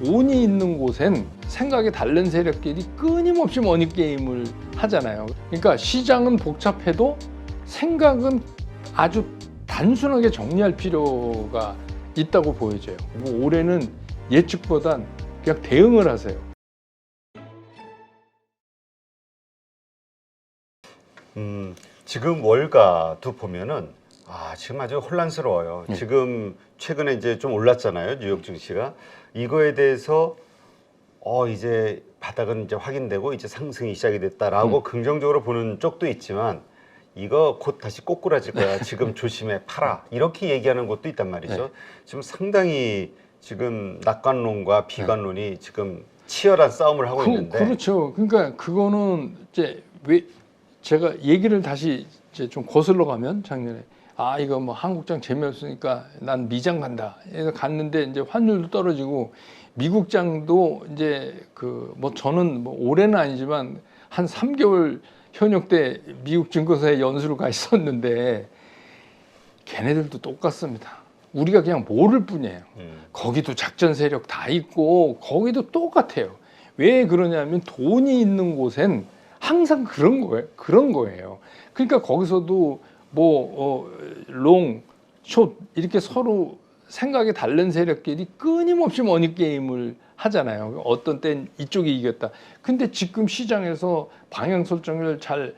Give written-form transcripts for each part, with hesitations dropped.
돈이 있는 곳엔 생각이 다른 세력끼리 끊임없이 머니게임을 하잖아요. 그러니까 시장은 복잡해도 생각은 아주 단순하게 정리할 필요가 있다고 보여져요. 뭐 올해는 예측보단 그냥 대응을 하세요. 지금 월가도 보면은 지금 아주 혼란스러워요. 네. 지금 최근에 이제 좀 올랐잖아요, 뉴욕 증시가. 이거에 대해서 이제 바닥은 이제 확인되고 이제 상승이 시작이 됐다라고 긍정적으로 보는 쪽도 있지만 이거 곧 다시 꼬꾸라질 거야. 지금 조심해, 팔아. 이렇게 얘기하는 것도 있단 말이죠. 네. 지금 상당히 지금 낙관론과 비관론이 지금 치열한 싸움을 하고 있는데. 그렇죠. 그러니까 그거는 이제 왜 제가 얘기를 다시 이제 좀 거슬러 가면 작년에 이거 뭐 한국장 재미없으니까 난 미장 간다. 그래서 갔는데 이제 환율도 떨어지고 미국장도 이제 뭐 저는 뭐 올해는 아니지만 한 3개월 현역 때 미국 증권사에 연수를 가 있었는데 걔네들도 똑같습니다. 우리가 그냥 모를 뿐이에요. 거기도 작전 세력 다 있고 거기도 똑같아요. 왜 그러냐면 돈이 있는 곳엔 항상 그런 거예요. 그러니까 거기서도 뭐 롱, 숏 이렇게 서로 생각이 다른 세력끼리 끊임없이 머니게임을 하잖아요. 어떤 땐 이쪽이 이겼다. 근데 지금 시장에서 방향 설정을 잘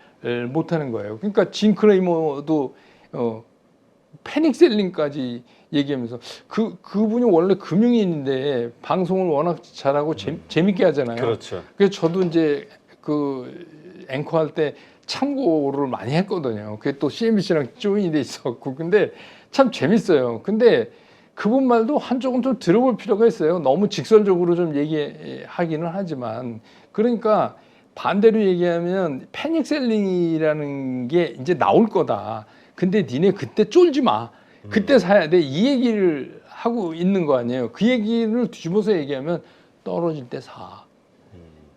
못하는 거예요. 그러니까 진 크레이머도 패닉셀링까지 얘기하면서 그분이 원래 금융인인데 방송을 워낙 잘하고 재밌게 하잖아요. 그렇죠. 그래서 저도 이제 앵커 할 때 참고를 많이 했거든요. 그게 또 CNBC랑 조인이 돼 있었고. 근데 참 재밌어요. 근데 그분 말도 한쪽은 좀 들어볼 필요가 있어요. 너무 직설적으로 좀 얘기하기는 하지만. 그러니까 반대로 얘기하면 패닉셀링이라는 게 이제 나올 거다. 근데 니네 그때 쫄지 마. 그때 사야 돼. 이 얘기를 하고 있는 거 아니에요. 그 얘기를 뒤집어서 얘기하면 떨어질 때 사.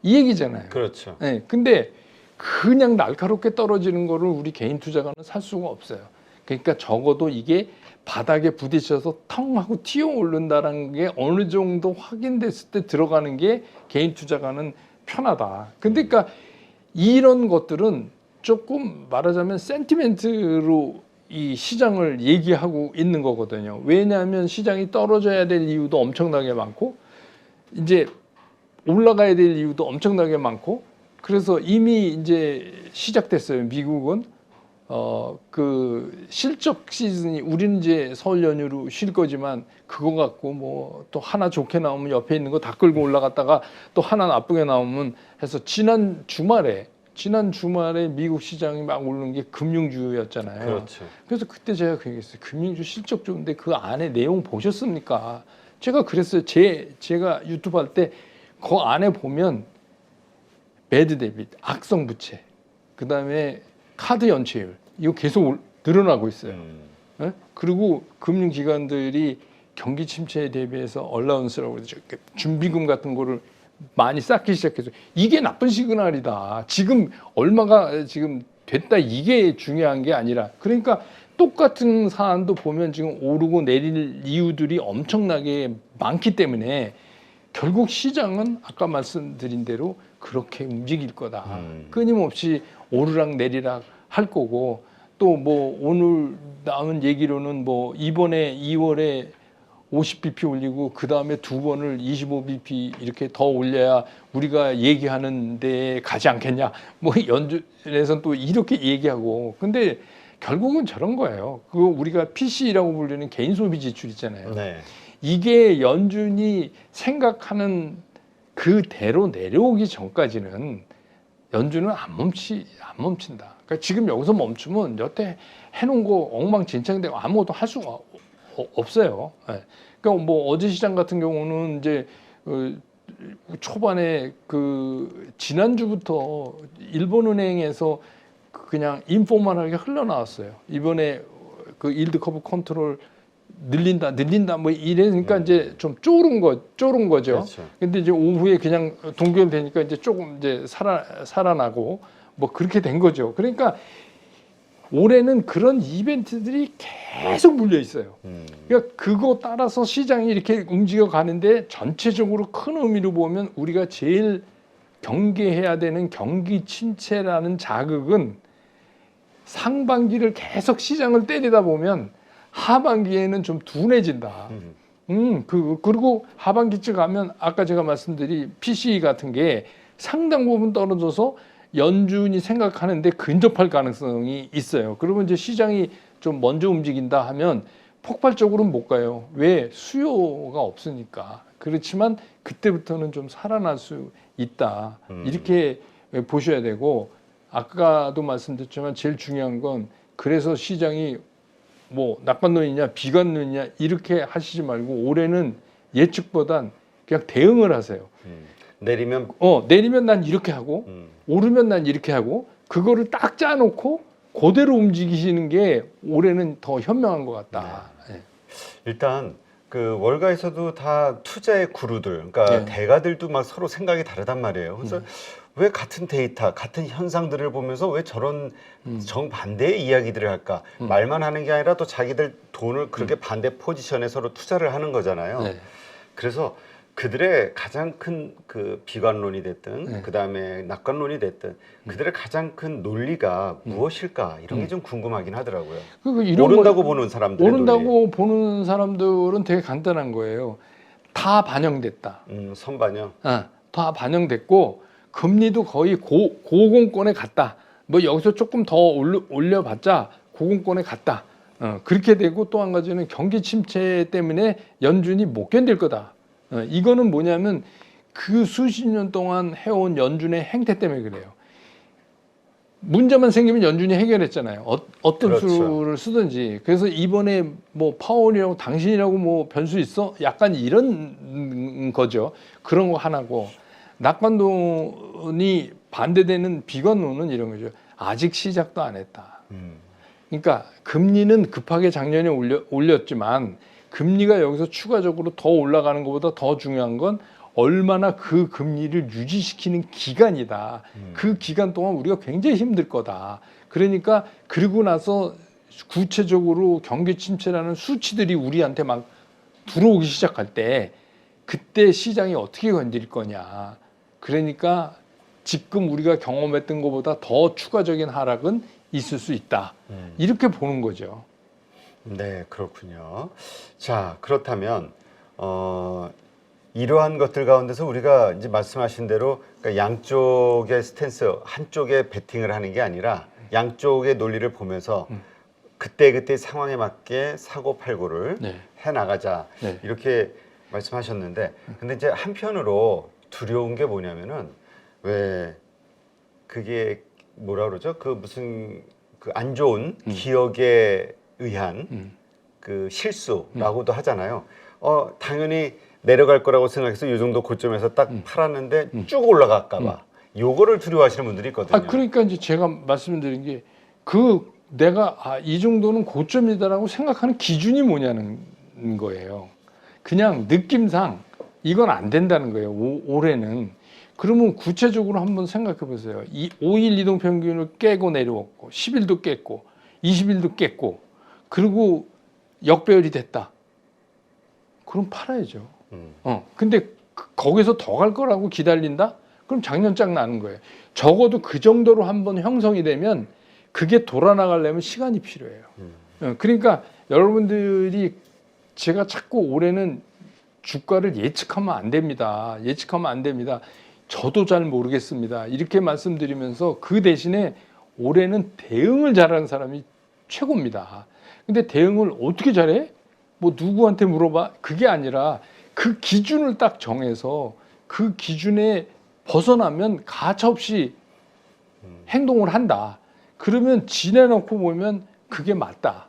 이 얘기잖아요. 그렇죠. 네, 근데 그냥 날카롭게 떨어지는 거를 우리 개인 투자가는 살 수가 없어요. 그러니까 적어도 이게 바닥에 부딪혀서 텅 하고 튀어 오른다는 게 어느 정도 확인됐을 때 들어가는 게 개인 투자가는 편하다. 근데 그러니까 이런 것들은 조금 말하자면 센티멘트로 이 시장을 얘기하고 있는 거거든요. 왜냐하면 시장이 떨어져야 될 이유도 엄청나게 많고 이제 올라가야 될 이유도 엄청나게 많고 그래서 이미 이제 시작됐어요. 미국은 실적 시즌이 우리는 이제 설 연휴로 쉴 거지만 그거 갖고 뭐 또 하나 좋게 나오면 옆에 있는 거 다 끌고 올라갔다가 또 하나 나쁘게 나오면 해서 지난 주말에 미국 시장이 막 오르는 게 금융주였잖아요. 그렇죠. 그래서 그때 제가 그 얘기했어요. 금융주 실적 좋은데 그 안에 내용 보셨습니까? 제가 그랬어요. 제가 유튜브 할 때 그 안에 보면 배드 데빗, 악성 부채, 그 다음에 카드 연체율 이거 계속 늘어나고 있어요. 네? 그리고 금융기관들이 경기 침체에 대비해서 얼라운스라고 그러죠. 준비금 같은 거를 많이 쌓기 시작해서 이게 나쁜 시그널이다. 지금 얼마가 지금 됐다 이게 중요한 게 아니라 그러니까 똑같은 사안도 보면 지금 오르고 내릴 이유들이 엄청나게 많기 때문에 결국 시장은 아까 말씀드린 대로 그렇게 움직일 거다. 끊임없이 오르락 내리락 할 거고 또 뭐 오늘 나온 얘기로는 뭐 이번에 2월에 50bp 올리고 그 다음에 두 번을 25bp 이렇게 더 올려야 우리가 얘기하는 데에 가지 않겠냐. 뭐 연준에서는 또 이렇게 얘기하고 근데 결국은 저런 거예요. 그거 우리가 PC라고 불리는 개인 소비 지출 있잖아요. 네. 이게 연준이 생각하는 그대로 내려오기 전까지는 연준은 안 멈춘다. 그러니까 지금 여기서 멈추면 여태 해놓은 거 엉망진창되고 아무것도 할 수가 없어요. 네. 그러니까 뭐 어제 시장 같은 경우는 이제 초반에 지난주부터 일본은행에서 그냥 인포멀하게 흘러나왔어요. 이번에 일드 커브 컨트롤 늘린다 뭐 이래니까 이제 좀 쫄은 거죠. 그렇죠. 근데 이제 오후에 그냥 동결되니까 이제 조금 이제 살아나고 뭐 그렇게 된 거죠. 그러니까 올해는 그런 이벤트들이 계속 물려 있어요. 음. 그러니까 그거 따라서 시장이 이렇게 움직여 가는데 전체적으로 큰 의미로 보면 우리가 제일 경계해야 되는 경기 침체라는 자극은 상반기를 계속 시장을 때리다 보면 하반기에는 좀 둔해진다. 그리고 하반기쯤 가면 아까 제가 말씀드린 PCE 같은 게 상당 부분 떨어져서 연준이 생각하는데 근접할 가능성이 있어요. 그러면 이제 시장이 좀 먼저 움직인다 하면 폭발적으로는 못 가요. 왜? 수요가 없으니까. 그렇지만 그때부터는 좀 살아날 수 있다. 이렇게 보셔야 되고, 아까도 말씀드렸지만 제일 중요한 건 그래서 시장이 뭐 낙관론이냐 비관론이냐 이렇게 하시지 말고 올해는 예측보단 그냥 대응을 하세요. 내리면 내리면 난 이렇게 하고 오르면 난 이렇게 하고 그거를 딱 짜놓고 그대로 움직이시는 게 올해는 더 현명한 것 같다. 네. 일단 그 월가에서도 다 투자의 구루들, 그러니까 네. 대가들도 막 서로 생각이 다르단 말이에요. 그래서 왜 같은 데이터, 같은 현상들을 보면서 왜 저런 정반대의 이야기들을 할까? 말만 하는 게 아니라 또 자기들 돈을 그렇게 반대 포지션에 서로 투자를 하는 거잖아요. 네. 그래서 그들의 가장 큰 그 비관론이 됐든 네. 그다음에 낙관론이 됐든 그들의 가장 큰 논리가 무엇일까? 이런 게 좀 궁금하긴 하더라고요. 이런 오른다고 보는 사람들의 논리. 오른다고 보는 사람들은 되게 간단한 거예요. 다 반영됐다. 선반영. 다 반영됐고 금리도 거의 고공권에 갔다. 뭐 여기서 조금 더 올려봤자 고공권에 갔다. 그렇게 되고 또 한 가지는 경기 침체 때문에 연준이 못 견딜 거다. 이거는 뭐냐면 그 수십 년 동안 해온 연준의 행태 때문에 그래요. 문제만 생기면 연준이 해결했잖아요. 어떤 그렇죠. 수를 쓰든지. 그래서 이번에 뭐 파월이라고 당신이라고 뭐 변수 있어? 약간 이런 거죠. 그런 거 하나고. 낙관론이 반대되는 비관론은 이런 거죠. 아직 시작도 안 했다. 그러니까 금리는 급하게 작년에 올렸지만 금리가 여기서 추가적으로 더 올라가는 것보다 더 중요한 건 얼마나 그 금리를 유지시키는 기간이다. 그 기간 동안 우리가 굉장히 힘들 거다. 그러니까 그러고 나서 구체적으로 경기 침체라는 수치들이 우리한테 막 들어오기 시작할 때 그때 시장이 어떻게 건드릴 거냐. 그러니까 지금 우리가 경험했던 것보다 더 추가적인 하락은 있을 수 있다. 이렇게 보는 거죠. 네, 그렇군요. 자, 그렇다면 이러한 것들 가운데서 우리가 이제 말씀하신 대로 그러니까 양쪽의 스탠스, 한쪽에 베팅을 하는 게 아니라 양쪽의 논리를 보면서 그때 상황에 맞게 사고 팔고를 네. 해 나가자. 네. 이렇게 말씀하셨는데, 근데 이제 한편으로 두려운 게 뭐냐면은 왜 그게 뭐라 그러죠? 그 무슨 그 안 좋은 기억에 의한 그 실수라고도 하잖아요. 당연히 내려갈 거라고 생각해서 이 정도 고점에서 딱 팔았는데 쭉 올라갈까 봐. 요거를 두려워하시는 분들이 있거든요. 그러니까 이제 제가 말씀드린 게 내가 이 정도는 고점이다라고 생각하는 기준이 뭐냐는 거예요. 그냥 느낌상 이건 안 된다는 거예요. 올해는. 그러면 구체적으로 한번 생각해 보세요. 5일 이동평균을 깨고 내려왔고 10일도 깼고 20일도 깼고 그리고 역배열이 됐다. 그럼 팔아야죠. 근데 거기서 더 갈 거라고 기다린다? 그럼 장년짝 나는 거예요. 적어도 그 정도로 한번 형성이 되면 그게 돌아나가려면 시간이 필요해요. 그러니까 여러분들이 제가 자꾸 올해는 주가를 예측하면 안 됩니다. 예측하면 안 됩니다. 저도 잘 모르겠습니다. 이렇게 말씀드리면서 그 대신에 올해는 대응을 잘하는 사람이 최고입니다. 근데 대응을 어떻게 잘해? 뭐 누구한테 물어봐? 그게 아니라 그 기준을 딱 정해서 그 기준에 벗어나면 가차없이 행동을 한다. 그러면 지내놓고 보면 그게 맞다.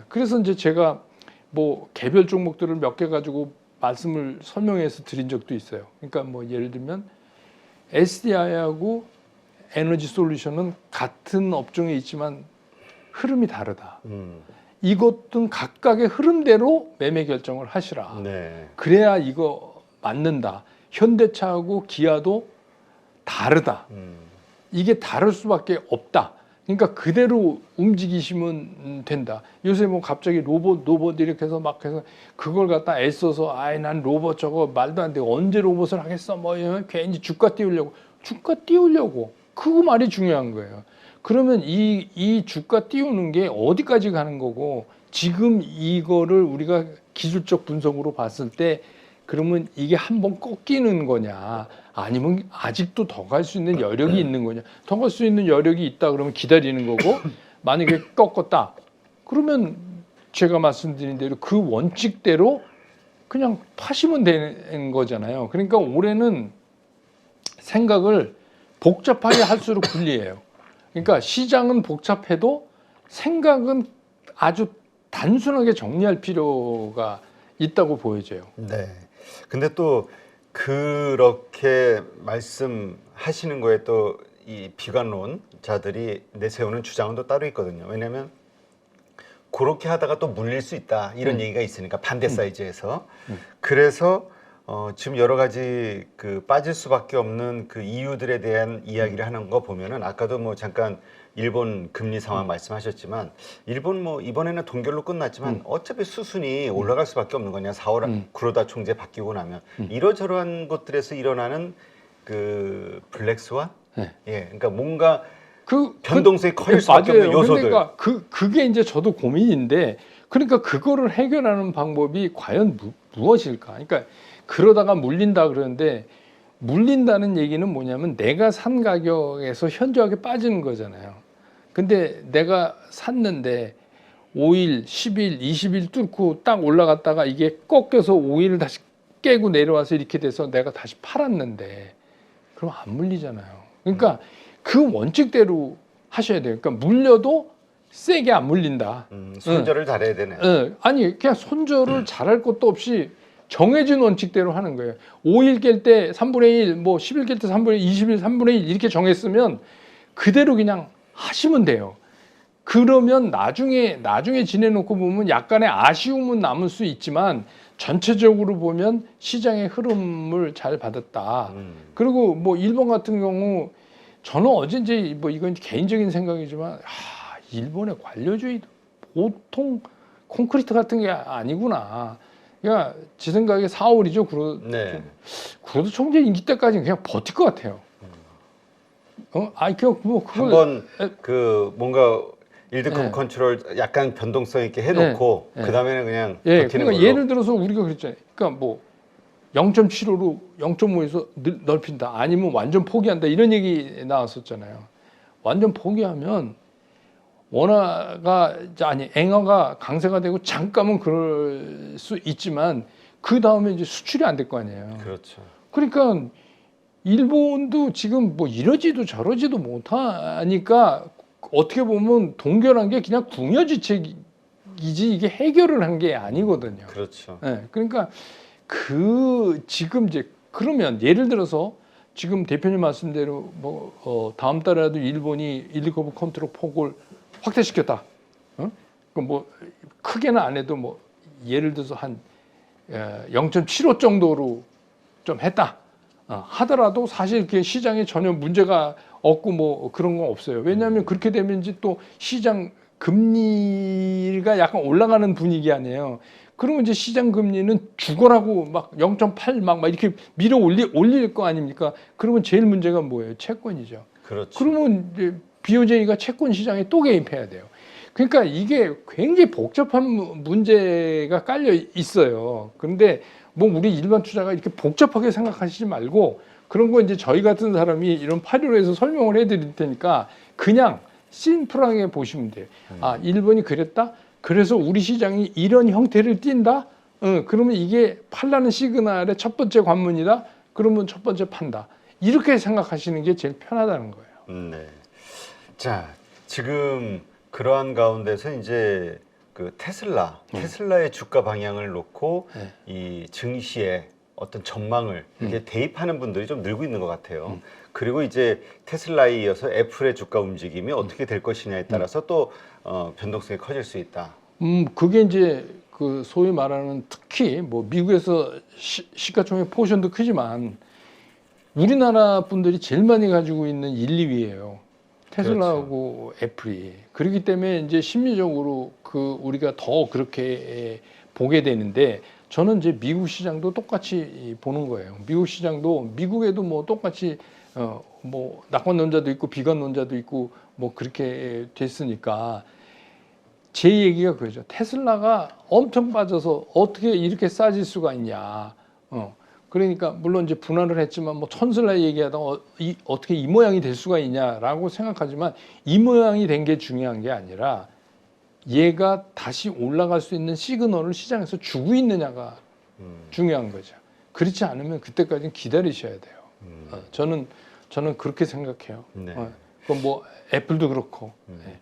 그래서 이제 제가 뭐 개별 종목들을 몇 개 가지고 말씀을 설명해서 드린 적도 있어요. 그러니까 뭐 예를 들면 SDI하고 에너지 솔루션은 같은 업종에 있지만 흐름이 다르다. 이것은 각각의 흐름대로 매매 결정을 하시라. 네. 그래야 이거 맞는다. 현대차하고 기아도 다르다. 이게 다를 수밖에 없다. 그러니까 그대로 움직이시면 된다. 요새 뭐 갑자기 로봇 이렇게 해서 막 해서 그걸 갖다 애써서 아이 난 로봇 저거 말도 안 돼. 언제 로봇을 하겠어? 뭐 이러면 괜히 주가 띄우려고 그거 말이 중요한 거예요. 그러면 이 주가 띄우는 게 어디까지 가는 거고 지금 이거를 우리가 기술적 분석으로 봤을 때 그러면 이게 한번 꺾이는 거냐 아니면 아직도 더 갈 수 있는 여력이 있는 거냐. 더 갈 수 있는 여력이 있다 그러면 기다리는 거고 만약에 꺾었다 그러면 제가 말씀드린 대로 그 원칙대로 그냥 파시면 되는 거잖아요. 그러니까 올해는 생각을 복잡하게 할수록 불리해요. 그러니까 시장은 복잡해도 생각은 아주 단순하게 정리할 필요가 있다고 보여져요. 네. 근데 또 그렇게 말씀하시는 거에 또 이 비관론자들이 내세우는 주장은 또 따로 있거든요. 왜냐하면 그렇게 하다가 또 물릴 수 있다 이런 얘기가 있으니까 반대 사이즈에서 그래서 지금 여러 가지 그 빠질 수밖에 없는 그 이유들에 대한 이야기를 하는 거 보면은 아까도 뭐 잠깐 일본 금리 상황 말씀하셨지만 일본 뭐 이번에는 동결로 끝났지만 어차피 수순이 올라갈 수밖에 없는 거냐 4월 구로다 총재 바뀌고 나면 이러저러한 것들에서 일어나는 그 블랙스완 네. 예 그러니까 뭔가 그 변동성이 커질 수밖에 없는 요소들. 그러니까 그게 이제 저도 고민인데 그러니까 그거를 해결하는 방법이 과연 무엇일까? 그러니까 그러다가 물린다 그러는데 물린다는 얘기는 뭐냐면 내가 산 가격에서 현저하게 빠지는 거잖아요. 근데 내가 샀는데 5일, 10일, 20일 뚫고 딱 올라갔다가 이게 꺾여서 5일 다시 깨고 내려와서 이렇게 돼서 내가 다시 팔았는데 그럼 안 물리잖아요. 그러니까 그 원칙대로 하셔야 돼요. 그러니까 물려도 세게 안 물린다. 손절을 잘해야 되네. 아니 그냥 손절을 잘할 것도 없이 정해진 원칙대로 하는 거예요. 5일 깰 때 3분의 1, 뭐 10일 깰 때 3분의 1, 20일 3분의 1 이렇게 정했으면 그대로 그냥 하시면 돼요. 그러면 나중에 지내놓고 보면 약간의 아쉬움은 남을 수 있지만 전체적으로 보면 시장의 흐름을 잘 받았다. 그리고 뭐 일본 같은 경우 저는 어제 이제 뭐 이건 개인적인 생각이지만 일본의 관료주의도 보통 콘크리트 같은 게 아니구나. 그러니까 제 생각에 4월이죠. 네. 구로다 총재 임기 때까지는 그냥 버틸 것 같아요. 아니 그냥 뭐 그걸 한번 그 뭔가 일드컵 네. 컨트롤 약간 변동성 있게 해놓고 네. 그 다음에는 그냥 예, 버티는 그러니까 걸로. 예를 들어서 우리가 그랬잖아요. 그러니까 뭐 0.75로 0.5에서 넓힌다. 아니면 완전 포기한다. 이런 얘기 나왔었잖아요. 완전 포기하면 엔화가 강세가 되고 잠깐은 그럴 수 있지만 그 다음에 이제 수출이 안 될 거 아니에요. 그렇죠. 그러니까 일본도 지금 뭐 이러지도 저러지도 못하니까 어떻게 보면 동결한 게 그냥 궁여지책이지 이게 해결을 한 게 아니거든요. 그렇죠. 네, 그러니까 지금 이제 그러면 예를 들어서 지금 대표님 말씀대로 뭐 다음 달에라도 일본이 일드커브 컨트롤 폭을 확대시켰다. 그럼 뭐 크게는 안 해도 뭐 예를 들어서 한 0.75 정도로 좀 했다. 하더라도 사실 그 시장에 전혀 문제가 없고 뭐 그런 건 없어요. 왜냐하면 그렇게 되면 이제 또 시장 금리가 약간 올라가는 분위기 아니에요. 그러면 이제 시장 금리는 죽어라고 막 0.8 막 이렇게 밀어 올릴 거 아닙니까? 그러면 제일 문제가 뭐예요? 채권이죠. 그렇죠. 그러면 이제 BOJ가 채권 시장에 또 개입해야 돼요. 그러니까 이게 굉장히 복잡한 문제가 깔려 있어요. 그런데 뭐 우리 일반 투자가 이렇게 복잡하게 생각하시지 말고 그런 거 이제 저희 같은 사람이 이런 8.15에서 설명을 해드릴 테니까 그냥 심플하게 보시면 돼요. 일본이 그랬다? 그래서 우리 시장이 이런 형태를 띈다? 그러면 이게 팔라는 시그널의 첫 번째 관문이다? 그러면 첫 번째 판다. 이렇게 생각하시는 게 제일 편하다는 거예요. 네. 자, 지금 그러한 가운데서 이제 그 테슬라의 주가 방향을 놓고 이 증시의 어떤 전망을 이렇게 대입하는 분들이 좀 늘고 있는 것 같아요. 그리고 이제 테슬라에 이어서 애플의 주가 움직임이 어떻게 될 것이냐에 따라서 또 변동성이 커질 수 있다. 그게 이제 그 소위 말하는 특히 뭐 미국에서 시가총액 포션도 크지만 우리나라 분들이 제일 많이 가지고 있는 1, 2위예요. 테슬라하고 애플이. 그렇기 때문에 이제 심리적으로 우리가 더 그렇게 보게 되는데, 저는 이제 미국 시장도 똑같이 보는 거예요. 미국 시장도, 미국에도 뭐 똑같이 뭐 낙관론자도 있고 비관론자도 있고 뭐 그렇게 됐으니까, 제 얘기가 그거죠. 테슬라가 엄청 빠져서 어떻게 이렇게 싸질 수가 있냐. 그러니까 물론 이제 분할을 했지만 뭐 천슬라 얘기하다가 어떻게 이 모양이 될 수가 있냐라고 생각하지만, 이 모양이 된 게 중요한 게 아니라 얘가 다시 올라갈 수 있는 시그널을 시장에서 주고 있느냐가 중요한 거죠. 그렇지 않으면 그때까지는 기다리셔야 돼요. 저는 그렇게 생각해요. 네. 그건 뭐 애플도 그렇고. 네.